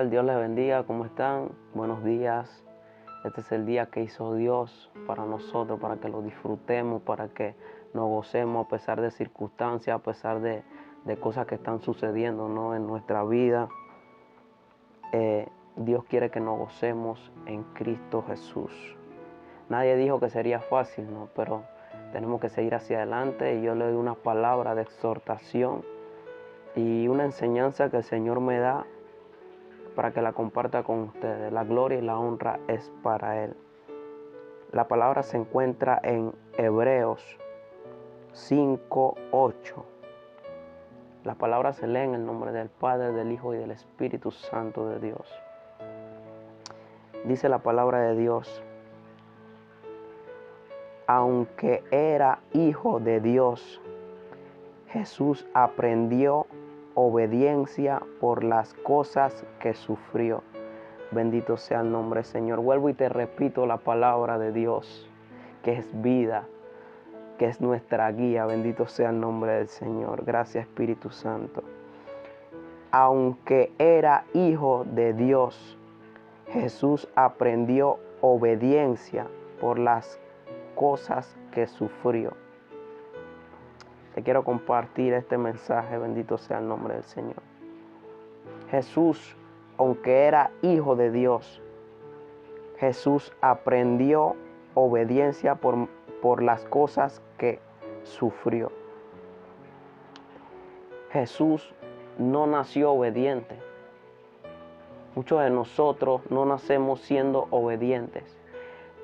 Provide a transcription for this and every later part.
Dios les bendiga, ¿cómo están? Buenos días. Este es el día que hizo Dios para nosotros, para que lo disfrutemos, para que nos gocemos a pesar de circunstancias, a pesar de cosas que están sucediendo, ¿no?, en nuestra vida. Dios quiere que nos gocemos en Cristo Jesús. Nadie dijo que sería fácil, ¿no?, pero tenemos que seguir hacia adelante, y yo le doy una palabra de exhortación y una enseñanza que el Señor me da para que la comparta con ustedes. La gloria y la honra es para Él. La palabra se encuentra en Hebreos 5:8. La palabra se lee en el nombre del Padre, del Hijo y del Espíritu Santo de Dios. Dice la palabra de Dios: aunque era hijo de Dios, Jesús aprendió obediencia por las cosas que sufrió. Bendito sea el nombre del Señor. Vuelvo y te repito la palabra de Dios, que es vida, que es nuestra guía. Bendito sea el nombre del Señor. Gracias, Espíritu Santo. Aunque era hijo de Dios, Jesús aprendió obediencia por las cosas que sufrió. Te quiero compartir este mensaje. Bendito sea el nombre del Señor. Jesús, aunque era hijo de Dios, Jesús aprendió obediencia por las cosas que sufrió. Jesús no nació obediente. Muchos de nosotros no nacemos siendo obedientes,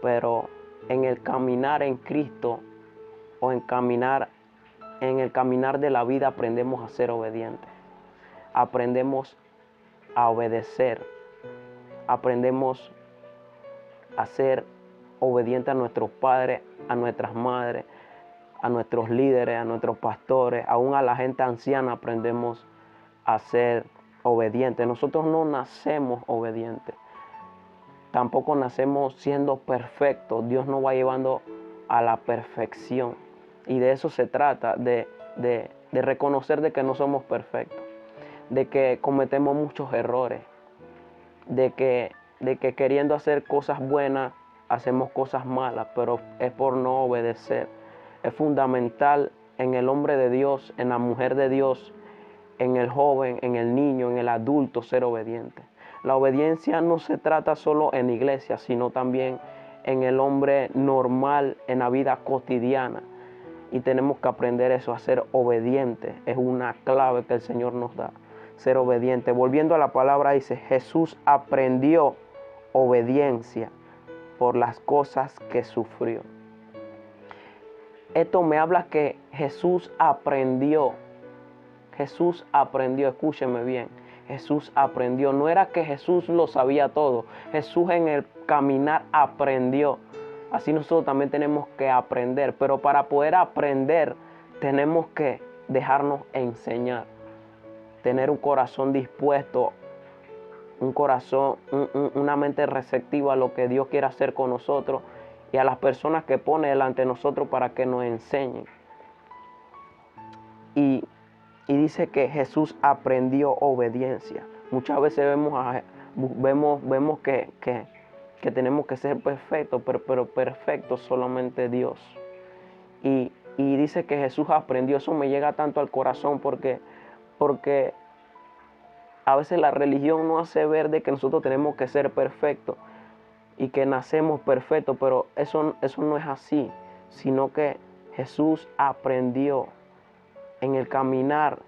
pero en el caminar en Cristo o en el caminar de la vida aprendemos a ser obedientes. Aprendemos a obedecer. Aprendemos a ser obedientes a nuestros padres, a nuestras madres, a nuestros líderes, a nuestros pastores, aún a la gente anciana aprendemos a ser obedientes. Nosotros no nacemos obedientes. Tampoco nacemos siendo perfectos. Dios nos va llevando a la perfección. Y de eso se trata, de reconocer de que no somos perfectos, de que cometemos muchos errores, de que queriendo hacer cosas buenas hacemos cosas malas, pero es por no obedecer. Es fundamental en el hombre de Dios, en la mujer de Dios, en el joven, en el niño, en el adulto, ser obediente. La obediencia no se trata solo en iglesia, sino también en el hombre normal, en la vida cotidiana. Y tenemos que aprender eso, a ser obediente. Es una clave que el Señor nos da, ser obediente. Volviendo a la palabra, dice: Jesús aprendió obediencia por las cosas que sufrió. Esto me habla que Jesús aprendió. Jesús aprendió, escúcheme bien. Jesús aprendió. No era que Jesús lo sabía todo. Jesús en el caminar aprendió. Así nosotros también tenemos que aprender. Pero para poder aprender tenemos que dejarnos enseñar. Tener un corazón dispuesto, un corazón, una mente receptiva a lo que Dios quiere hacer con nosotros y a las personas que pone delante de nosotros para que nos enseñen. Y dice que Jesús aprendió obediencia. Muchas veces vemos que tenemos que ser perfectos, pero perfecto solamente Dios. Y dice que Jesús aprendió. Eso me llega tanto al corazón porque a veces la religión nos hace ver de que nosotros tenemos que ser perfectos y que nacemos perfectos, pero eso no es así, sino que Jesús aprendió en el caminar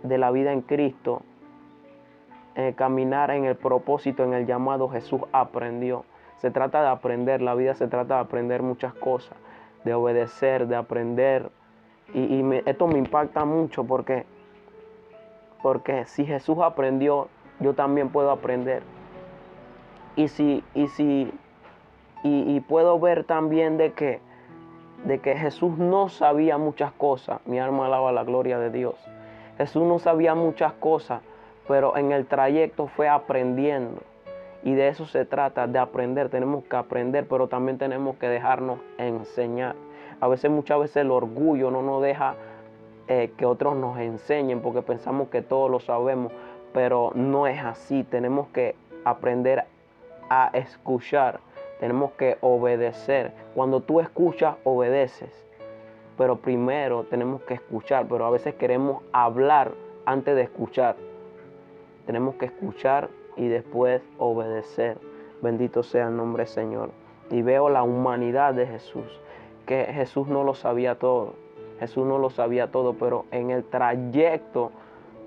de la vida en Cristo, en el caminar en el propósito, en el llamado. Jesús aprendió. Se trata de aprender, la vida se trata de aprender muchas cosas, de obedecer, de aprender. Esto me impacta mucho porque si Jesús aprendió, yo también puedo aprender. Y puedo ver también de que Jesús no sabía muchas cosas. Mi alma alaba la gloria de Dios. Jesús no sabía muchas cosas, pero en el trayecto fue aprendiendo. Y de eso se trata, de aprender. Tenemos que aprender, pero también tenemos que dejarnos enseñar. Muchas veces el orgullo no nos deja que otros nos enseñen, porque pensamos que todos lo sabemos. pero no es así. Tenemos que aprender a escuchar, tenemos que obedecer. Cuando tú escuchas, obedeces, pero primero tenemos que escuchar, pero a veces queremos hablar antes de escuchar. Tenemos que escuchar y después obedecer. Bendito sea el nombre del Señor. Y veo la humanidad de Jesús, que Jesús no lo sabía todo. Jesús no lo sabía todo, pero en el trayecto,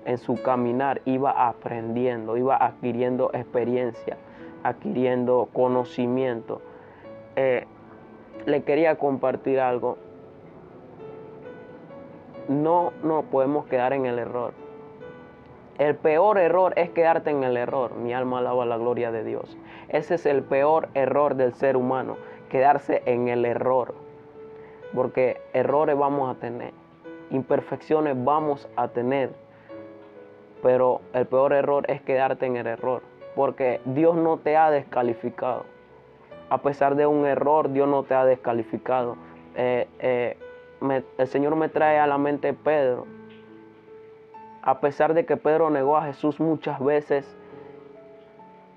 en su caminar, iba aprendiendo, iba adquiriendo experiencia, adquiriendo conocimiento. Le quería compartir algo. No nos podemos quedar en el error. El peor error es quedarte en el error. Mi alma alaba la gloria de Dios. Ese es el peor error del ser humano, quedarse en el error. Porque errores vamos a tener, imperfecciones vamos a tener, pero el peor error es quedarte en el error, porque Dios no te ha descalificado. A pesar de un error, Dios no te ha descalificado. El Señor me trae a la mente Pedro. A pesar de que Pedro negó a Jesús muchas veces,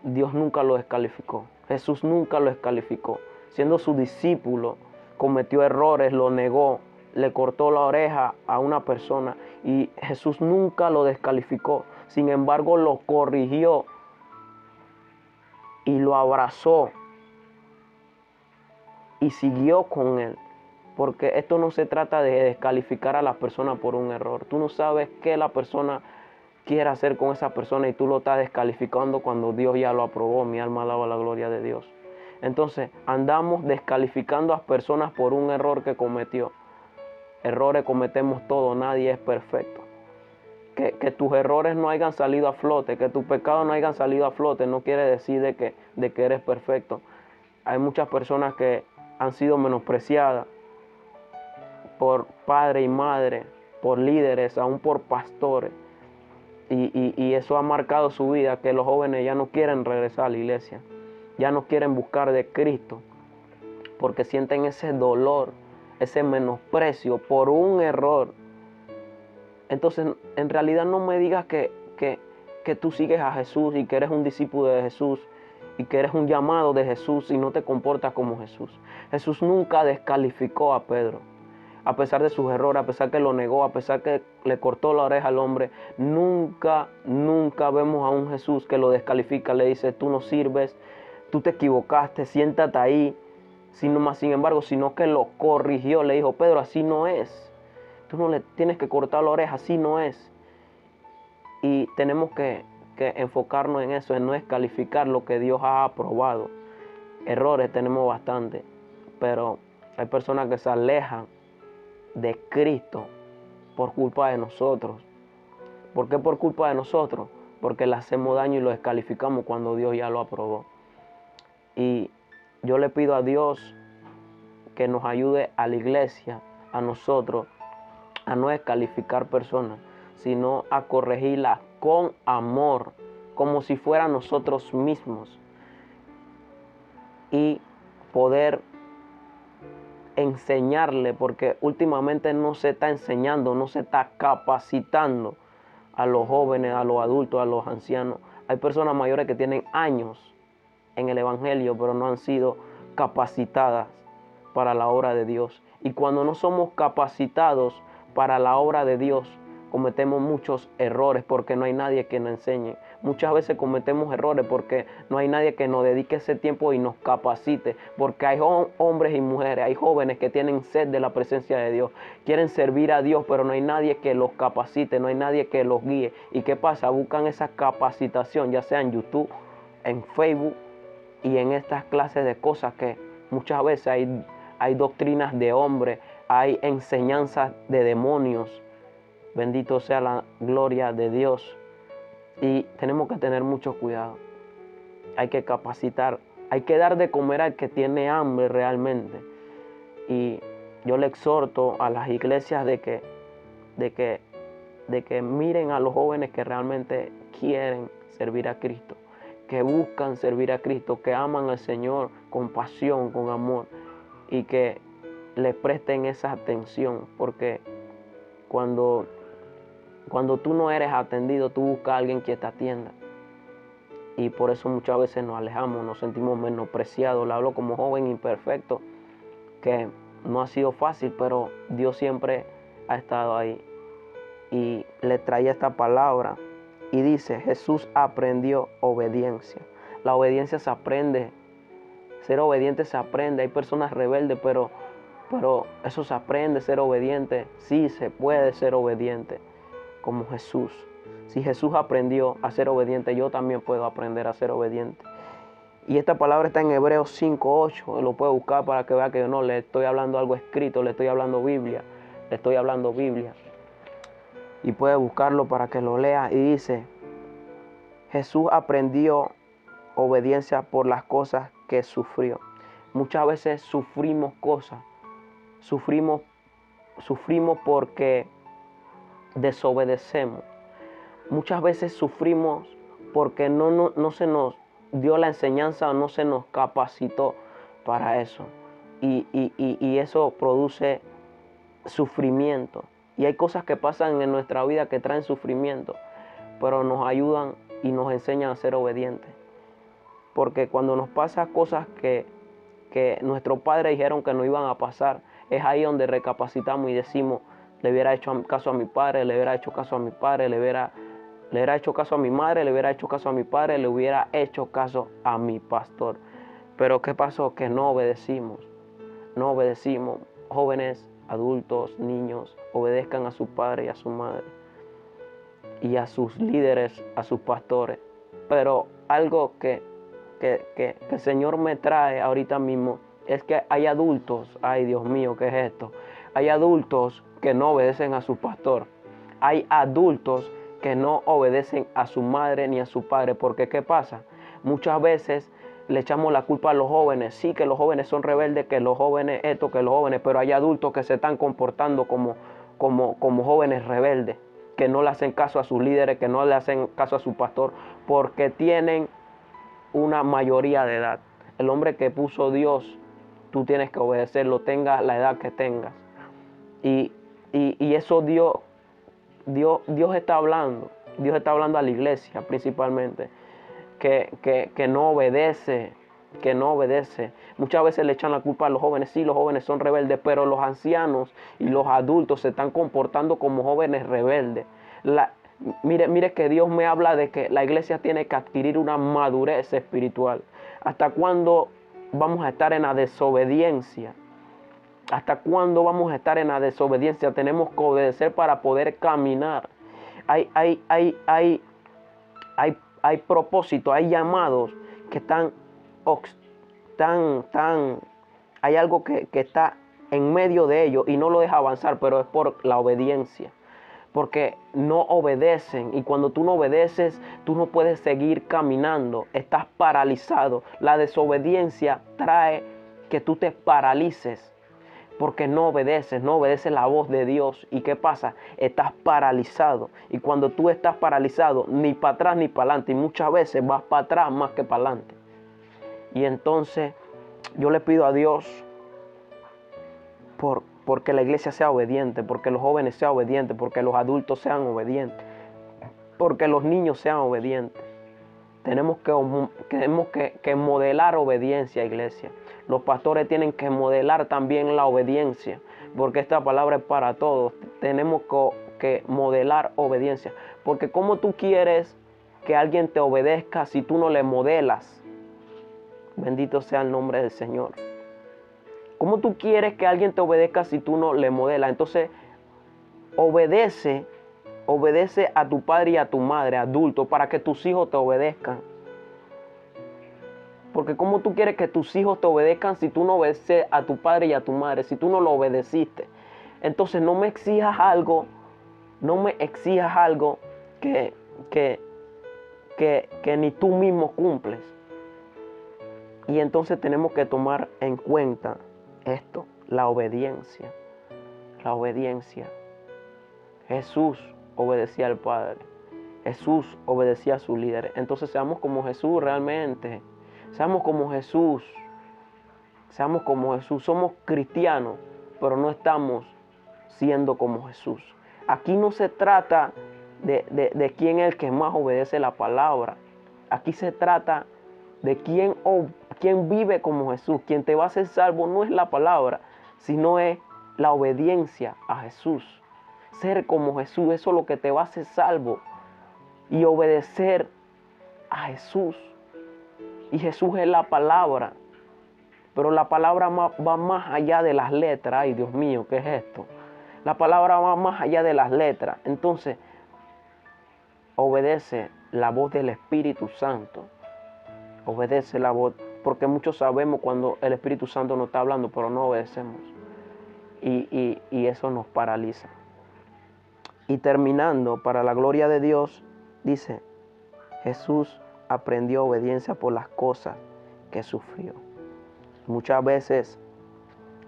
Dios nunca lo descalificó. Jesús nunca lo descalificó. Siendo su discípulo, cometió errores, lo negó, le cortó la oreja a una persona y Jesús nunca lo descalificó. Sin embargo, lo corrigió y lo abrazó y siguió con él. Porque esto no se trata de descalificar a la persona por un error. Tú no sabes qué la persona quiere hacer con esa persona y tú lo estás descalificando cuando Dios ya lo aprobó. Mi alma alaba la gloria de Dios. Entonces andamos descalificando a personas por un error que cometió. Errores cometemos todos, nadie es perfecto. Que tus errores no hayan salido a flote, que tus pecados no hayan salido a flote, no quiere decir de que eres perfecto. Hay muchas personas que han sido menospreciadas por padre y madre, por líderes, aún por pastores. Y eso ha marcado su vida, que los jóvenes ya no quieren regresar a la iglesia, ya no quieren buscar de Cristo, porque sienten ese dolor, ese menosprecio por un error. Entonces, en realidad no me digas que tú sigues a Jesús y que eres un discípulo de Jesús y que eres un llamado de Jesús y no te comportas como Jesús. Jesús nunca descalificó a Pedro. A pesar de sus errores, a pesar que lo negó, a pesar que le cortó la oreja al hombre, nunca vemos a un Jesús que lo descalifica, le dice, tú no sirves, tú te equivocaste, siéntate ahí. Sin embargo, sino que lo corrigió, le dijo, Pedro, así no es. Tú no le tienes que cortar la oreja, así no es. Y tenemos que enfocarnos en eso, en no descalificar lo que Dios ha aprobado. Errores tenemos bastante, pero hay personas que se alejan de Cristo por culpa de nosotros. ¿Por qué por culpa de nosotros? Porque le hacemos daño y lo descalificamos cuando Dios ya lo aprobó. Y yo le pido a Dios que nos ayude a la iglesia, a nosotros, a no descalificar personas, sino a corregirlas con amor, como si fueran nosotros mismos. Y poder enseñarle, porque últimamente no se está enseñando, no se está capacitando a los jóvenes, a los adultos, a los ancianos. Hay personas mayores que tienen años en el evangelio, pero no han sido capacitadas para la obra de Dios. Y cuando no somos capacitados para la obra de Dios, cometemos muchos errores porque no hay nadie que nos enseñe. Muchas veces cometemos errores porque no hay nadie que nos dedique ese tiempo y nos capacite. Porque hay hombres y mujeres, hay jóvenes que tienen sed de la presencia de Dios. Quieren servir a Dios, pero no hay nadie que los capacite, no hay nadie que los guíe. ¿Y qué pasa? Buscan esa capacitación, ya sea en YouTube, en Facebook y en estas clases de cosas que muchas veces hay doctrinas de hombres, hay enseñanzas de demonios. Bendito sea la gloria de Dios. Y tenemos que tener mucho cuidado. Hay que capacitar. Hay que dar de comer al que tiene hambre realmente. Y yo le exhorto a las iglesias de que miren a los jóvenes que realmente quieren servir a Cristo, que buscan servir a Cristo, que aman al Señor con pasión, con amor, y que les presten esa atención, porque cuando Cuando tú no eres atendido, tú buscas a alguien que te atienda. Y por eso muchas veces nos alejamos, nos sentimos menospreciados. Le hablo como joven imperfecto, que no ha sido fácil, pero Dios siempre ha estado ahí. Y le traía esta palabra y dice, Jesús aprendió obediencia. La obediencia se aprende, ser obediente se aprende. Hay personas rebeldes, pero eso se aprende, ser obediente. Sí, se puede ser obediente como Jesús. Si Jesús aprendió a ser obediente, yo también puedo aprender a ser obediente. Y esta palabra está en Hebreos 5:8. Lo puede buscar para que vea que yo no le estoy hablando algo escrito, le estoy hablando Biblia. Le estoy hablando Biblia. Y puede buscarlo para que lo lea. Y dice, Jesús aprendió obediencia por las cosas que sufrió. Muchas veces sufrimos cosas. Sufrimos porque desobedecemos. Muchas veces sufrimos porque no se nos dio la enseñanza o no se nos capacitó para eso. Y eso produce sufrimiento. Y hay cosas que pasan en nuestra vida que traen sufrimiento, pero nos ayudan y nos enseñan a ser obedientes. Porque cuando nos pasan cosas que nuestros padres dijeron que no iban a pasar, es ahí donde recapacitamos y decimos, le hubiera hecho caso a mi padre, le hubiera hecho caso a mi padre, le hubiera hecho caso a mi madre, le hubiera hecho caso a mi padre, le hubiera hecho caso a mi pastor. Pero ¿qué pasó? Que no obedecimos. No obedecimos. Jóvenes, adultos, niños, obedezcan a su padre y a su madre. Y a sus líderes, a sus pastores. Pero algo que el Señor me trae ahorita mismo es que hay adultos, ay Dios mío, ¿qué es esto? Hay adultos que no obedecen a su pastor. Hay adultos que no obedecen a su madre ni a su padre. Porque ¿qué pasa? Muchas veces le echamos la culpa a los jóvenes. Sí, que los jóvenes son rebeldes, que los jóvenes esto, que los jóvenes, pero hay adultos que se están comportando como jóvenes rebeldes, que no le hacen caso a sus líderes, que no le hacen caso a su pastor, porque tienen una mayoría de edad. El hombre que puso Dios, tú tienes que obedecerlo, tengas la edad que tengas. Y eso Dios está hablando. Dios está hablando a la iglesia principalmente, que no obedece, que no obedece. Muchas veces le echan la culpa a los jóvenes. Sí, los jóvenes son rebeldes, pero los ancianos y los adultos se están comportando como jóvenes rebeldes. Mire que Dios me habla de que la iglesia tiene que adquirir una madurez espiritual. ¿Hasta cuándo vamos a estar en la desobediencia? ¿Hasta cuándo vamos a estar en la desobediencia? Tenemos que obedecer para poder caminar. Hay propósitos, hay llamados que hay algo que está en medio de ellos y no lo deja avanzar, pero es por la obediencia. Porque no obedecen, y cuando tú no obedeces, tú no puedes seguir caminando, estás paralizado. La desobediencia trae que tú te paralices, porque no obedeces la voz de Dios. ¿Y qué pasa? Estás paralizado, y cuando tú estás paralizado, ni para atrás ni para adelante, y muchas veces vas para atrás más que para adelante. Y entonces yo le pido a Dios porque la iglesia sea obediente, porque los jóvenes sean obedientes, porque los adultos sean obedientes, porque los niños sean obedientes. Tenemos que modelar obediencia, iglesia. Los pastores tienen que modelar también la obediencia, porque esta palabra es para todos. Tenemos que modelar obediencia, porque ¿cómo tú quieres que alguien te obedezca si tú no le modelas? Bendito sea el nombre del Señor. ¿Cómo tú quieres que alguien te obedezca si tú no le modelas? Entonces, obedece a tu padre y a tu madre, adulto, para que tus hijos te obedezcan. Porque ¿cómo tú quieres que tus hijos te obedezcan si tú no obedeces a tu padre y a tu madre, si tú no lo obedeciste? Entonces no me exijas algo que ni tú mismo cumples. Y entonces tenemos que tomar en cuenta esto, la obediencia. La obediencia. Jesús obedecía al Padre. Jesús obedecía a su líder. Entonces seamos como Jesús realmente. Seamos como Jesús. Seamos como Jesús. Somos cristianos, pero no estamos siendo como Jesús. Aquí no se trata de quién es el que más obedece la palabra. Aquí se trata de quién vive como Jesús. Quien te va a hacer salvo no es la palabra, sino es la obediencia a Jesús. Ser como Jesús, eso es lo que te va a hacer salvo. Y obedecer a Jesús. Y Jesús es la palabra. Pero la palabra va más allá de las letras. Ay, Dios mío, ¿qué es esto? La palabra va más allá de las letras. Entonces, obedece la voz del Espíritu Santo. Obedece la voz. Porque muchos sabemos cuando el Espíritu Santo nos está hablando, pero no obedecemos. Y eso nos paraliza. Y terminando, para la gloria de Dios, dice, Jesús aprendió obediencia por las cosas que sufrió. Muchas veces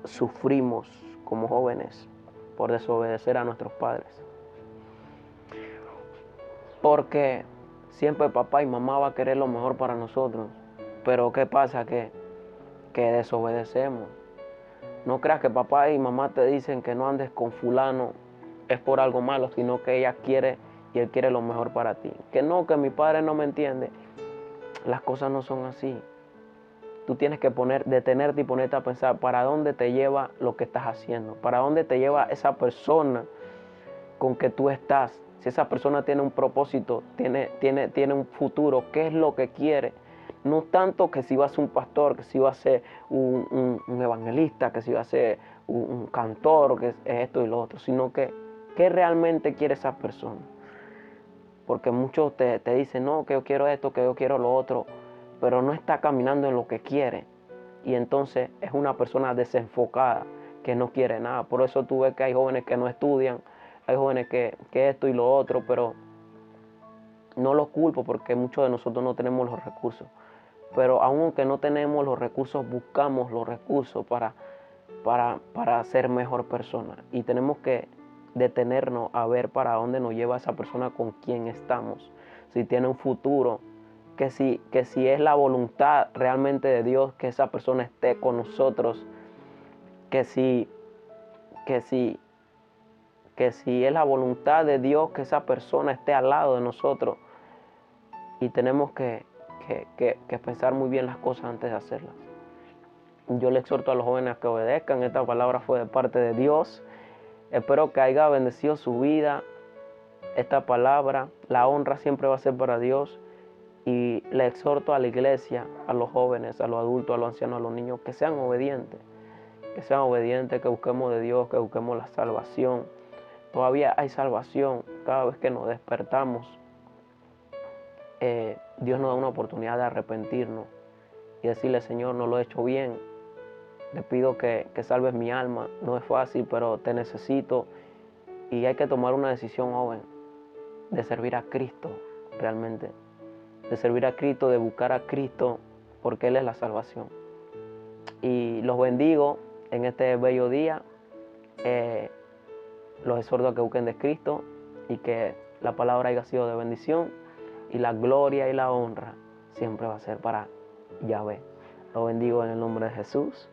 sufrimos como jóvenes por desobedecer a nuestros padres. Porque siempre papá y mamá va a querer lo mejor para nosotros. Pero ¿qué pasa? Que desobedecemos. No creas que papá y mamá te dicen que no andes con fulano es por algo malo, sino que ella quiere y él quiere lo mejor para ti. Que no, que mi padre no me entiende. Las cosas no son así. Tú tienes que detenerte y ponerte a pensar para dónde te lleva lo que estás haciendo, para dónde te lleva esa persona con que tú estás. Si esa persona tiene un propósito, tiene un futuro, ¿qué es lo que quiere? No tanto que si va a ser un pastor, que si va a ser un evangelista, que si va a ser un cantor, que es esto y lo otro, sino que ¿qué realmente quiere esa persona? Porque muchos te dicen, no, que yo quiero esto, que yo quiero lo otro, pero no está caminando en lo que quiere. Y entonces es una persona desenfocada, que no quiere nada. Por eso tú ves que hay jóvenes que no estudian, hay jóvenes que esto y lo otro, pero no los culpo porque muchos de nosotros no tenemos los recursos. Pero aunque no tenemos los recursos, buscamos los recursos para ser mejor persona. Y tenemos que detenernos a ver para dónde nos lleva esa persona con quien estamos. Si tiene un futuro, que si es la voluntad realmente de Dios que esa persona esté con nosotros, que si es la voluntad de Dios que esa persona esté al lado de nosotros. Y tenemos que pensar muy bien las cosas antes de hacerlas. Yo le exhorto a los jóvenes a que obedezcan. Esta palabra fue de parte de Dios. Espero que haya bendecido su vida esta palabra. La honra siempre va a ser para Dios. Y le exhorto a la iglesia, a los jóvenes, a los adultos, a los ancianos, a los niños, que sean obedientes. Que sean obedientes, que busquemos de Dios, que busquemos la salvación. Todavía hay salvación cada vez que nos despertamos. Dios nos da una oportunidad de arrepentirnos y decirle, Señor, no lo he hecho bien. Te pido que salves mi alma. No es fácil, pero te necesito. Y hay que tomar una decisión, joven, de servir a Cristo realmente. De servir a Cristo, de buscar a Cristo, porque Él es la salvación. Y los bendigo en este bello día. Los exhorto a que busquen de Cristo y que la palabra haya sido de bendición. Y la gloria y la honra siempre va a ser para Yahvé. Lo bendigo en el nombre de Jesús.